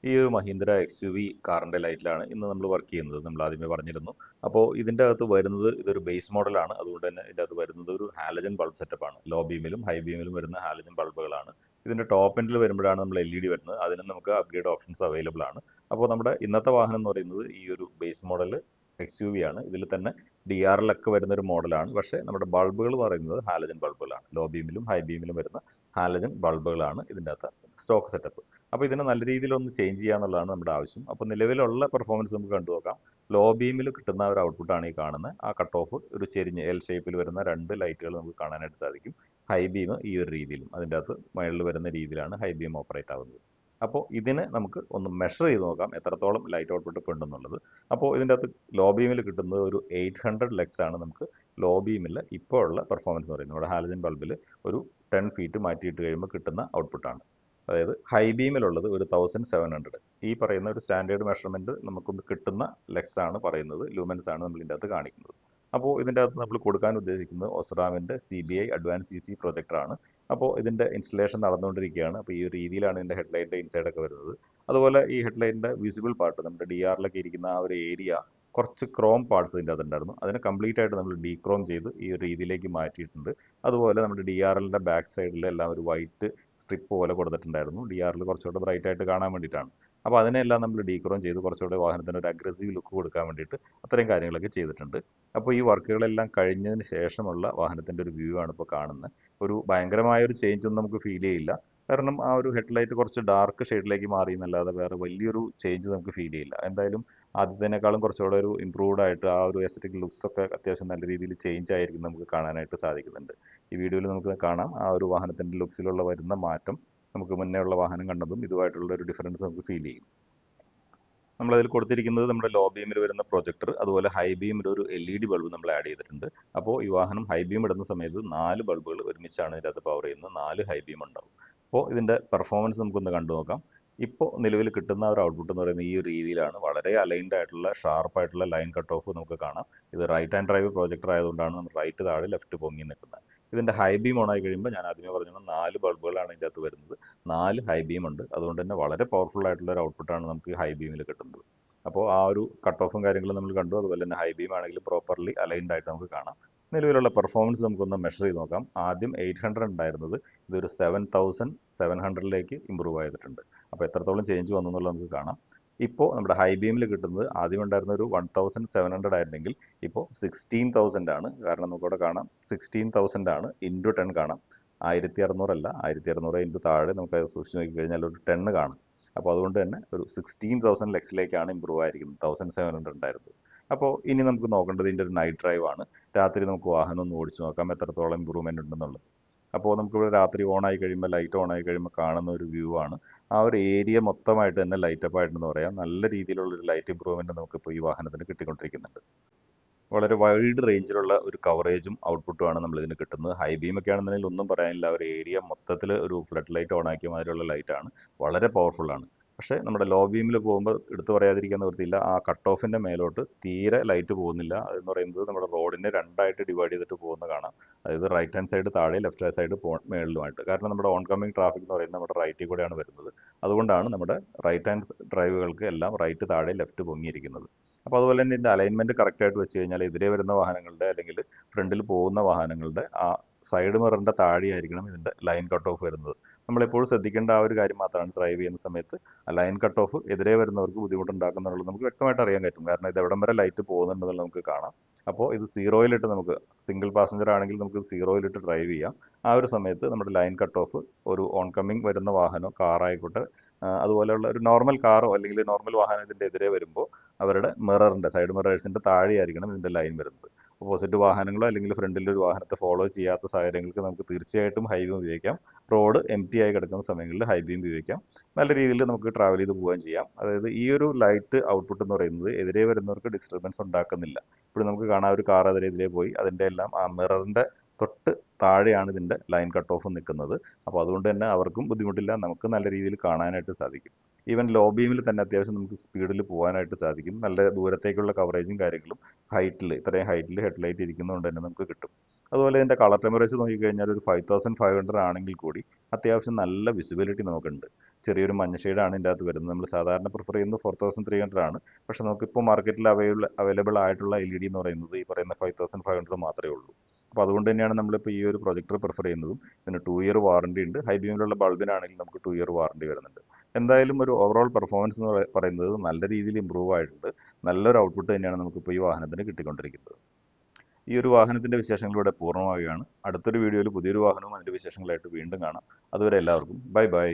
ഈ ഒരു Mahindra X U V കാറിൻ്റെ ലൈറ്റിലാണ് ഇന്ന് നമ്മൾ വർക്ക് ചെയ്യുന്നത്. നമ്മൾ ആദ്യമേ പറഞ്ഞിരുന്നു. അപ്പോൾ ഇതിൻ്റെ അകത്ത് വരുന്നത് ഇതൊരു ബേസ് മോഡലാണ്. അതുകൊണ്ട് തന്നെ ഇതിൻ്റെ അകത്ത് വരുന്നത് ഒരു ഹാലജൻ ബൾബ് സെറ്റപ്പാണ്. ലോ ബീമിലും ഹൈ ബീമിലും വരുന്ന ഹാലജൻ ബൾബുകളാണ്. ഇതിൻ്റെ ടോപ്പ് എൻഡിൽ വരുമ്പോഴാണ് നമ്മൾ LED വരുന്നത്. അതിന് നമുക്ക് അപ്ഗ്രേഡ് ഓപ്ഷൻസ് അവൈലബിൾ ആണ്. അപ്പോൾ നമ്മുടെ ഇന്നത്തെ വാഹനം എന്ന് പറയുന്നത് ഈ ഒരു base model X U V ആണ്. ഇതിൽ തന്നെ DRL ഒക്കെ വരുന്ന ഒരു മോഡലാണ്. പക്ഷേ നമ്മുടെ ബൾബുകൾ പറയുന്നത് ഹാലജൻ ബൾബുകളാണ്. ലോ ബീമിലും ഹൈ ബീമിലും വരുന്ന ഹാലജൻ ബൾബുകളാണ് ഇതിൻ്റെ അകത്ത് സ്റ്റോക്ക് സെറ്റപ്പ്. അപ്പോൾ ഇതിനെ നല്ല രീതിയിലൊന്ന് ചേഞ്ച് ചെയ്യുക എന്നുള്ളതാണ് നമ്മുടെ ആവശ്യം. അപ്പോൾ നിലവിലുള്ള പെർഫോമൻസ് നമുക്ക് കണ്ടു നോക്കാം. ലോ ബീമിൽ കിട്ടുന്ന ഒരു ഔട്ട്പുട്ടാണ് ഈ കാണുന്നത്. ആ കട്ട് ഓഫ് ഒരു ചെരിഞ്ഞ് എൽ ഷേപ്പിൽ വരുന്ന രണ്ട് ലൈറ്റുകൾ നമുക്ക് കാണാനായിട്ട് സാധിക്കും. ഹൈ ബീം ഈ ഒരു രീതിയിലും അതിൻ്റെ അകത്ത് മുകളിൽ വരുന്ന രീതിയിലാണ് ഹൈ ബീം ഓപ്പറേറ്റ് ആവുന്നത്. അപ്പോൾ ഇതിനെ നമുക്ക് ഒന്ന് മെഷർ ചെയ്ത് നോക്കാം എത്രത്തോളം ലൈറ്റ് ഔട്ട്പുട്ട് ഇപ്പോൾ ഉണ്ടെന്നുള്ളത്. അപ്പോൾ ഇതിൻ്റെ അകത്ത് ലോ ബീമിൽ കിട്ടുന്നത് ഒരു 800 ലക്സ് ആണ് നമുക്ക് ലോ ബീമിൽ ഇപ്പോൾ ഉള്ള പെർഫോമൻസ് എന്ന് പറയുന്നത്. നമ്മുടെ ഹാലജൻ ബൾബിൽ ഒരു 10 ഫീറ്റ് മാറ്റിയിട്ട് കഴിയുമ്പോൾ കിട്ടുന്ന ഔട്ട്പുട്ടാണ്. അതായത് ഹൈ ബീമിലുള്ളത് ഒരു 1700. ഈ പറയുന്ന ഒരു സ്റ്റാൻഡേർഡ് മെഷർമെൻറ്റ് നമുക്കൊന്ന് കിട്ടുന്ന ലെക്സ് ആണ് പറയുന്നത്, ലൂമൻസ് ആണ് നമ്മൾ ഇതിൻ്റെ അകത്ത് കാണിക്കുന്നത്. അപ്പോൾ ഇതിൻ്റെ അകത്ത് നമ്മൾ കൊടുക്കാൻ ഉദ്ദേശിക്കുന്നത് ഒസ്റാമിൻ്റെ CBI അഡ്വാൻസ് CC പ്രൊജക്ടറാണ്. അപ്പോൾ ഇതിൻ്റെ ഇൻസ്റ്റലേഷൻ നടന്നുകൊണ്ടിരിക്കുകയാണ്. അപ്പോൾ ഈ ഒരു രീതിയിലാണ് ഇതിൻ്റെ ഹെഡ്ലൈറ്റിൻ്റെ ഇൻസൈഡൊക്കെ വരുന്നത്. അതുപോലെ ഈ ഹെഡ്ലൈറ്റിൻ്റെ വിസിബിൾ പാർട്ട് നമ്മുടെ DRലൊക്കെ ഇരിക്കുന്ന ആ ഒരു ഏരിയ കുറച്ച് ക്രോം പാർട്സ് ഇതിൻ്റെ അകത്തുണ്ടായിരുന്നു. അതിനെ കംപ്ലീറ്റ് ആയിട്ട് നമ്മൾ ഡീക്രോം ചെയ്ത് ഈ ഒരു രീതിയിലേക്ക് മാറ്റിയിട്ടുണ്ട്. അതുപോലെ നമ്മുടെ DRLൻ്റെ ബാക്ക് സൈഡിൽ എല്ലാം ഒരു വൈറ്റ് സ്ട്രിപ്പ് പോലെ കൊടുത്തിട്ടുണ്ടായിരുന്നു. DRL കുറച്ചുകൂടെ ബ്രൈറ്റ് ആയിട്ട് കാണാൻ വേണ്ടിയിട്ടാണ്. അപ്പോൾ അതിനെല്ലാം നമ്മൾ ഡീക്രോം ചെയ്ത് കുറച്ചുകൂടെ വാഹനത്തിന് ഒരു അഗ്രസീവ് ലുക്ക് കൊടുക്കാൻ വേണ്ടിയിട്ട് അത്രയും കാര്യങ്ങളൊക്കെ ചെയ്തിട്ടുണ്ട്. അപ്പോൾ ഈ വർക്കുകളെല്ലാം കഴിഞ്ഞതിന് ശേഷമുള്ള വാഹനത്തിൻ്റെ ഒരു വ്യൂ ആണ് ഇപ്പോൾ കാണുന്നത്. ഒരു ഭയങ്കരമായ ഒരു ചേഞ്ച് ഒന്നും നമുക്ക് ഫീൽ ചെയ്യില്ല. കാരണം ആ ഒരു ഹെഡ്ലൈറ്റ് കുറച്ച് ഡാർക്ക് ഷെയ്ഡിലേക്ക് മാറി എന്നല്ലാതെ വേറെ വലിയൊരു ചേഞ്ച് നമുക്ക് ഫീൽ ചെയ്യില്ല. എന്തായാലും ആദ്യത്തേനേക്കാളും കുറച്ചുകൂടെ ഒരു ഇമ്പ്രൂവ്ഡ് ആയിട്ട് ആ ഒരു എസ്തറ്റിക് ലുക്സ് ഒക്കെ അത്യാവശ്യം നല്ല രീതിയിൽ ചേഞ്ച് ആയിരിക്കും നമുക്ക് കാണാനായിട്ട് സാധിക്കുന്നുണ്ട്. ഈ വീഡിയോയിൽ നമുക്ക് കാണാം ആ ഒരു വാഹനത്തിൻ്റെ ലുക്സിലുള്ള വരുന്ന മാറ്റം. നമുക്ക് മുന്നേ ഉള്ള വാഹനം കണ്ടതും ഇതുമായിട്ടുള്ള ഒരു ഡിഫറൻസ് നമുക്ക് ഫീൽ ചെയ്യും. നമ്മളതിൽ കൊടുത്തിരിക്കുന്നത് നമ്മുടെ ലോ ബീമിൽ വരുന്ന പ്രൊജക്ടർ, അതുപോലെ ഹൈ ബീമിൽ ഒരു LED ബൾബ് നമ്മൾ ആഡ് ചെയ്തിട്ടുണ്ട്. അപ്പോൾ ഈ വാഹനം ഹൈ ബീം ഇടുന്ന സമയത്ത് 4 ബൾബുകൾ ഒരുമിച്ചാണ് ഇതിനകത്ത് പവർ ചെയ്യുന്നത്. 4 ഹൈ ബീം ഉണ്ടാവും. അപ്പോൾ ഇതിൻ്റെ പെർഫോമൻസ് നമുക്കൊന്ന് കണ്ടു നോക്കാം. ഇപ്പോൾ നിലവിൽ കിട്ടുന്ന ഒരു ഔട്ട്പുട്ട് എന്ന് പറയുന്നത് ഈ ഒരു രീതിയിലാണ്. വളരെ അലൈൻഡ് ആയിട്ടുള്ള ഷാർപ്പായിട്ടുള്ള ലൈൻ കട്ട് ഓഫ് നമുക്ക് കാണാം. ഇത് റൈറ്റ് ഹാൻഡ് ഡ്രൈവ് പ്രൊജക്ടർ ആയതുകൊണ്ടാണ് നമ്മൾ റൈറ്റ് താഴെ ലെഫ്റ്റ് പൊങ്ങി നിൽക്കുന്നത്. ഇതിൻ്റെ ഹൈ ബീം ഓൺ ആയി കഴിയുമ്പോൾ ഞാൻ ആദ്യമേ പറഞ്ഞു 4 ബൾബുകളാണ് ഇതിൻ്റെ അകത്ത് വരുന്നത്. 4 ഹൈ ബീം ഉണ്ട്. അതുകൊണ്ട് തന്നെ വളരെ പവർഫുൾ ആയിട്ടുള്ള ഒരു ഔട്ട്പുട്ടാണ് നമുക്ക് ഹൈ ബീമിൽ കിട്ടുന്നത്. അപ്പോൾ ആ ഒരു കട്ട് ഓഫും കാര്യങ്ങളും നമ്മൾ കണ്ടു. അതുപോലെ തന്നെ ഹൈ ബീം ആണെങ്കിലും പ്രോപ്പർലി അലൈൻഡ് ആയിട്ട് നമുക്ക് കാണാം. നിലവിലുള്ള പെർഫോമൻസ് നമുക്കൊന്ന് മെഷർ ചെയ്ത് നോക്കാം. ആദ്യം 800 ഉണ്ടായിരുന്നത് ഇതൊരു 7700ലേക്ക് ഇമ്പ്രൂവ് ചെയ്തിട്ടുണ്ട്. അപ്പോൾ എത്രത്തോളം ചേഞ്ച് വന്നു എന്നുള്ളത് നമുക്ക് കാണാം. ഇപ്പോൾ നമ്മുടെ ഹൈ ബീമിൽ കിട്ടുന്നത് ആദ്യം ഉണ്ടായിരുന്ന ഒരു 1700 ആയിരുന്നെങ്കിൽ ഇപ്പോൾ 16,000 ആണ്. കാരണം നമുക്കിവിടെ കാണാം 16,000 ആണ്. ഇൻറ്റു 10 കാണാം. 1600 അല്ല, 1600 ഇൻറ്റു താഴെ നമുക്ക് സൂക്ഷിച്ച് നോക്കി കഴിഞ്ഞാൽ ഒരു 10 കാണാം. അപ്പോൾ അതുകൊണ്ട് തന്നെ ഒരു 16,000 ലക്സിലേക്കാണ് ഇമ്പ്രൂവ് ആയിരിക്കുന്നത്. 1700 ഉണ്ടായിരുന്നത്. അപ്പോൾ ഇനി നമുക്ക് നോക്കേണ്ടത് ഇതിൻ്റെ ഒരു നൈറ്റ് ഡ്രൈവ് ആണ്. രാത്രി നമുക്ക് വാഹനം ഒന്ന് ഓടിച്ചു നോക്കാം എത്രത്തോളം ഇമ്പ്രൂവ്മെൻ്റ് ഉണ്ടെന്നുള്ളത്. അപ്പോൾ നമുക്കിവിടെ രാത്രി ഓൺ ആയി കഴിയുമ്പോൾ ലൈറ്റ് ഓൺ ആയി കഴിയുമ്പോൾ കാണുന്ന ഒരു വ്യൂ ആണ്. ആ ഒരു ഏരിയ മൊത്തമായിട്ട് തന്നെ ലൈറ്റപ്പ് ആയിട്ടെന്ന് പറയാം. നല്ല രീതിയിലുള്ളൊരു ലൈറ്റ് ഇമ്പ്രൂവ്മെൻറ്റ് നമുക്കിപ്പോൾ ഈ വാഹനത്തിന് കിട്ടിക്കൊണ്ടിരിക്കുന്നുണ്ട്. വളരെ വൈഡ് റേഞ്ചിലുള്ള ഒരു കവറേജും ഔട്ട്പുട്ടുമാണ് നമ്മളിതിന് കിട്ടുന്നത്. ഹൈ ബീമൊക്കെ ആണെന്നുണ്ടെങ്കിൽ ഒന്നും പറയാനില്ല. ഒരു ഏരിയ മൊത്തത്തിൽ ഒരു ഫ്ലഡ് ലൈറ്റ് ഓൺ ആക്കിയ മാതിരിയുള്ള ലൈറ്റാണ്. വളരെ പവർഫുള്ളാണ്. പക്ഷേ നമ്മുടെ ലോ ബീമിൽ പോകുമ്പോൾ എടുത്തു പറയാതിരിക്കാൻ നിവൃത്തിയില്ല. ആ കട്ട് ഓഫിൻ്റെ മേലോട്ട് തീരെ ലൈറ്റ് പോകുന്നില്ല. അതെന്ന് പറയുന്നത് നമ്മുടെ റോഡിനെ രണ്ടായിട്ട് ഡിവൈഡ് ചെയ്തിട്ട് പോകുന്ന കാണാം. അതായത് റൈറ്റ് ഹാൻഡ് സൈഡ് താഴെ, ലെഫ്റ്റ് ഹാൻഡ് സൈഡ് മേളിലുമായിട്ട്. കാരണം നമ്മുടെ ഓൺ കമ്മിങ് ട്രാഫിക് എന്ന് പറയുന്നത് നമ്മുടെ റൈറ്റിൽ കൂടെയാണ് വരുന്നത്. അതുകൊണ്ടാണ് നമ്മുടെ റൈറ്റ് ഹാൻഡ് ഡ്രൈവുകൾക്ക് എല്ലാം റൈറ്റ് താഴെ, ലെഫ്റ്റ് പൊങ്ങിയിരിക്കുന്നത്. അപ്പോൾ അതുപോലെ തന്നെ ഇതിൻ്റെ അലൈൻമെൻറ്റ് കറക്റ്റായിട്ട് വെച്ച് കഴിഞ്ഞാൽ എതിരെ വരുന്ന വാഹനങ്ങളുടെ അല്ലെങ്കിൽ ഫ്രണ്ടിൽ പോകുന്ന വാഹനങ്ങളുടെ ആ സൈഡ് മിററിൻ്റെ താഴെയായിരിക്കണം ഇതിൻ്റെ ലൈൻ കട്ട് ഓഫ് വരുന്നത്. നമ്മളെപ്പോഴും ശ്രദ്ധിക്കേണ്ട ആ ഒരു കാര്യം മാത്രമാണ് ഡ്രൈവ് ചെയ്യുന്ന സമയത്ത് ലൈൻ കട്ട് ഓഫ് എതിരെ വരുന്നവർക്ക് ബുദ്ധിമുട്ടുണ്ടാക്കുന്നുള്ളത് നമുക്ക് വ്യക്തമായിട്ട് അറിയാൻ പറ്റും. കാരണം ഇത് എവിടം വരെ ലൈറ്റ് പോകുന്നുണ്ടെന്നുള്ളത് നമുക്ക് കാണാം. അപ്പോൾ ഇത് സീറോയിലിട്ട് നമുക്ക് സിംഗിൾ പാസഞ്ചർ ആണെങ്കിൽ നമുക്ക് സീറോയിലിട്ട് ഡ്രൈവ് ചെയ്യാം. ആ ഒരു സമയത്ത് നമ്മുടെ ലൈൻ കട്ട് ഓഫ് ഒരു ഓൺ കമ്മിങ് വരുന്ന വാഹനം കാറായിക്കോട്ടെ, അതുപോലെയുള്ള ഒരു നോർമൽ കാറോ അല്ലെങ്കിൽ നോർമൽ വാഹനം ഇതിൻ്റെ എതിരെ വരുമ്പോൾ അവരുടെ മിററിൻ്റെ സൈഡ് മിറേഴ്സിൻ്റെ താഴെയായിരിക്കണം ഇതിൻ്റെ ലൈൻ വരുന്നത്. ഓപ്പോസിറ്റ് വാഹനങ്ങളോ അല്ലെങ്കിൽ ഫ്രണ്ടിൽ ഒരു വാഹനത്തെ ഫോളോ ചെയ്യാത്ത സാഹചര്യങ്ങൾക്ക് നമുക്ക് തീർച്ചയായിട്ടും ഹൈ ബീം ഉപയോഗിക്കാം. റോഡ് എംപ്റ്റി ആയി കിടക്കുന്ന സമയങ്ങളിൽ ഹൈ ബീം ഉപയോഗിക്കാം. നല്ല രീതിയിൽ നമുക്ക് ട്രാവൽ ചെയ്ത് പോവുകയും ചെയ്യാം. അതായത് ഈ ഒരു ലൈറ്റ് ഔട്ട്പുട്ട് എന്ന് പറയുന്നത് എതിരെ വരുന്നവർക്ക് ഡിസ്റ്റർബൻസ് ഉണ്ടാക്കുന്നില്ല. ഇപ്പോൾ നമുക്ക് കാണാം ഒരു കാർ എതിരെ പോയി അതിൻ്റെ എല്ലാം ആ മിററിൻ്റെ തൊട്ട് താഴെയാണ് ഇതിൻ്റെ ലൈൻ കട്ട് ഓഫ് നിൽക്കുന്നത്. അപ്പോൾ അതുകൊണ്ട് തന്നെ അവർക്കും ബുദ്ധിമുട്ടില്ല, നമുക്ക് നല്ല രീതിയിൽ കാണാനായിട്ട് സാധിക്കും. ഈവൻ ലോ ബീമിൽ തന്നെ അത്യാവശ്യം നമുക്ക് സ്പീഡിൽ പോകാനായിട്ട് സാധിക്കും. നല്ല ദൂരത്തേക്കുള്ള കവറേജും കാര്യങ്ങളും ഇത്രയും ഹൈറ്റിൽ ഹെഡ്ലൈറ്റ് ഇരിക്കുന്നതുകൊണ്ട് തന്നെ നമുക്ക് കിട്ടും. അതുപോലെ ഇതിൻ്റെ കളർ ടെമ്പറേച്ചർ നോക്കിക്കഴിഞ്ഞാൽ ഒരു 5500 ആണെങ്കിൽ കൂടി അത്യാവശ്യം നല്ല വിസിബിലിറ്റി നമുക്കുണ്ട്. ചെറിയൊരു മഞ്ഞ ഷെയ്ഡാണ് ഇതിൻ്റെ അകത്ത് വരുന്നത്. നമ്മൾ സാധാരണ പ്രിഫർ ചെയ്യുന്നത് 4300 ആണ്. പക്ഷേ നമുക്കിപ്പോൾ മാർക്കറ്റിൽ അവൈലബിൾ ആയിട്ടുള്ള LED എന്ന് പറയുന്നത് ഈ പറയുന്ന 5500 മാത്രമേ ഉള്ളൂ. അപ്പോൾ അതുകൊണ്ട് തന്നെയാണ് നമ്മളിപ്പോൾ ഈ ഒരു പ്രൊജക്ടർ പ്രിഫർ ചെയ്യുന്നതും. പിന്നെ 2 ഇയർ വാറണ്ടി ഉണ്ട്. ഹൈ ബീമിലുള്ള ബൾബിനാണെങ്കിൽ നമുക്ക് 2 ഇയർ വാറണ്ടി വരുന്നുണ്ട്. എന്തായാലും ഒരു ഓവറോൾ പെർഫോമൻസ് എന്ന് പറയുന്നത് നല്ല രീതിയിൽ ഇമ്പ്രൂവ് ആയിട്ടുണ്ട്. നല്ലൊരു ഔട്ട്പുട്ട് തന്നെയാണ് നമുക്കിപ്പോൾ ഈ വാഹനത്തിന് കിട്ടിക്കൊണ്ടിരിക്കുന്നത്. ഈ ഒരു വാഹനത്തിൻ്റെ വിശേഷങ്ങളിലൂടെ പൂർണ്ണമാവുകയാണ്. അടുത്തൊരു വീഡിയോയിൽ പുതിയൊരു വാഹനവും അതിൻ്റെ വിശേഷങ്ങളായിട്ട് വീണ്ടും കാണാം. അതുവരെ എല്ലാവർക്കും ബൈ ബൈ.